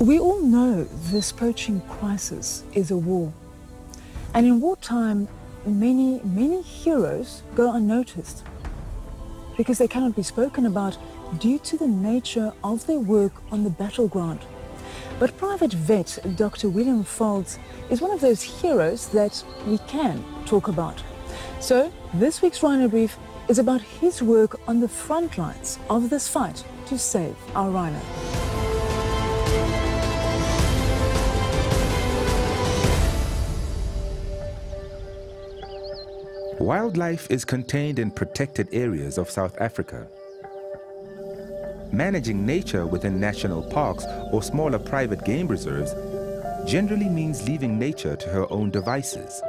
We all know this poaching crisis is a war. And in wartime, many heroes go unnoticed because they cannot be spoken about due to the nature of their work on the battleground. But Private Vet Dr. William Fowlds is one of those heroes that we can talk about. So this week's Rhino Brief is about his work on the front lines of this fight to save our rhino. Wildlife is contained in protected areas of South Africa. Managing nature within national parks or smaller private game reserves generally means leaving nature to her own devices.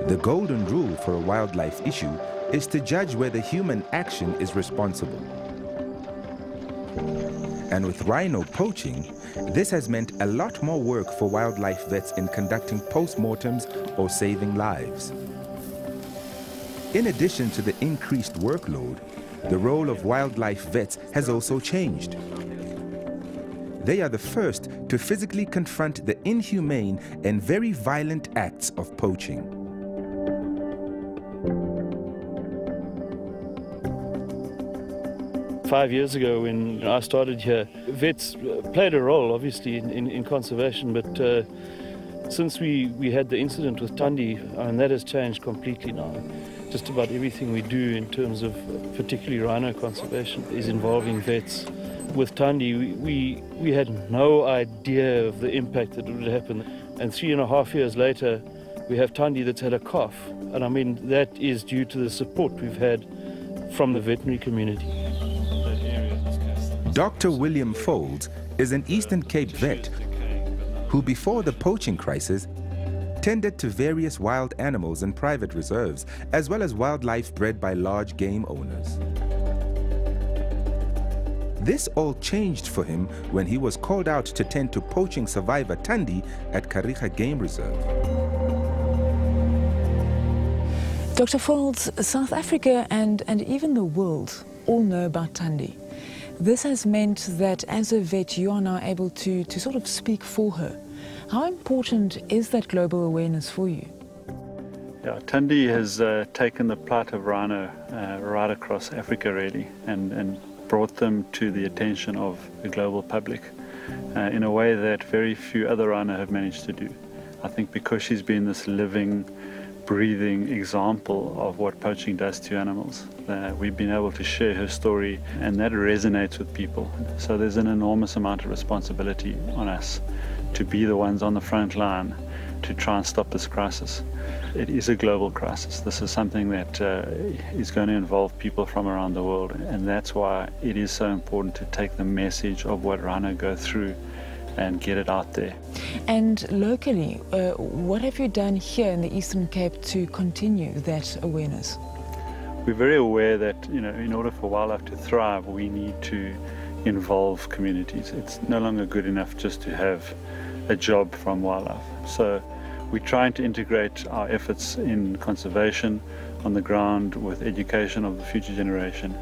The golden rule for a wildlife issue is to judge whether human action is responsible. And with rhino poaching, this has meant a lot more work for wildlife vets in conducting post-mortems or saving lives. In addition to the increased workload, the role of wildlife vets has also changed. They are the first to physically confront the inhumane and very violent acts of poaching. 5 years ago when I started here, vets played a role obviously in conservation, but since we had the incident with Thandi, and that has changed completely now. Just about everything we do in terms of particularly rhino conservation is involving vets. With Thandi, we had no idea of the impact that would happen, and 3.5 years later we have Thandi that's had a calf, and I mean that is due to the support we've had from the veterinary community. Dr. William Fowlds is an Eastern Cape vet who, before the poaching crisis, tended to various wild animals in private reserves, as well as wildlife bred by large game owners. This all changed for him when he was called out to tend to poaching survivor Thandi at Kariga Game Reserve. Dr. Fowlds, South Africa and even the world all know about Thandi. This has meant that as a vet you are now able to sort of speak for her. How important is that global awareness for you? Yeah, Thandi has taken the plight of rhino right across Africa really and brought them to the attention of the global public in a way that very few other rhino have managed to do. I think because she's been this living, breathing example of what poaching does to animals. We've been able to share her story, and that resonates with people. So there's an enormous amount of responsibility on us to be the ones on the front line to try and stop this crisis. It is a global crisis. This is something that is going to involve people from around the world, and that's why it is so important to take the message of what rhino go through and get it out there. And locally, what have you done here in the Eastern Cape to continue that awareness? We're very aware that, you know, in order for wildlife to thrive, we need to involve communities. It's no longer good enough just to have a job from wildlife. So we're trying to integrate our efforts in conservation on the ground with education of the future generation,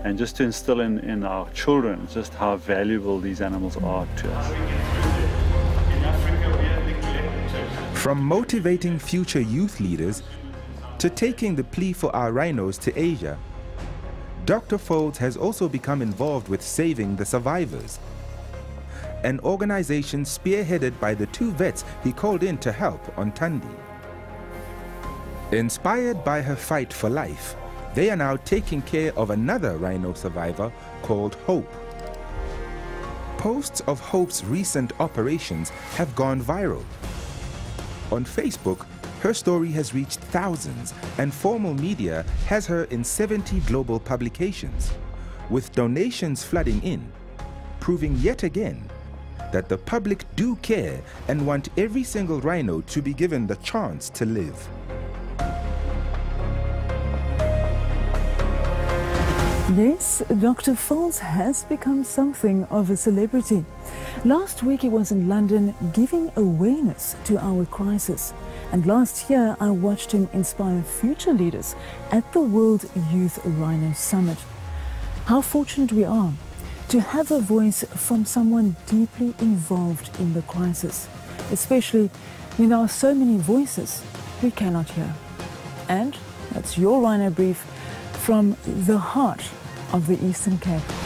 and just to instill in our children just how valuable these animals are to us. From motivating future youth leaders to taking the plea for our rhinos to Asia, Dr. Fowlds has also become involved with Saving the Survivors, an organization spearheaded by the 2 vets he called in to help on Thandi. Inspired by her fight for life, they are now taking care of another rhino survivor called Hope. Posts of Hope's recent operations have gone viral. On Facebook, her story has reached thousands, and formal media has her in 70 global publications, with donations flooding in, proving yet again that the public do care and want every single rhino to be given the chance to live. Yes, Dr. Fowlds has become something of a celebrity. Last week he was in London giving awareness to our crisis. And last year I watched him inspire future leaders at the World Youth Rhino Summit. How fortunate we are to have a voice from someone deeply involved in the crisis, especially when there are so many voices we cannot hear. And that's your Rhino Brief from the heart of the Eastern Cape.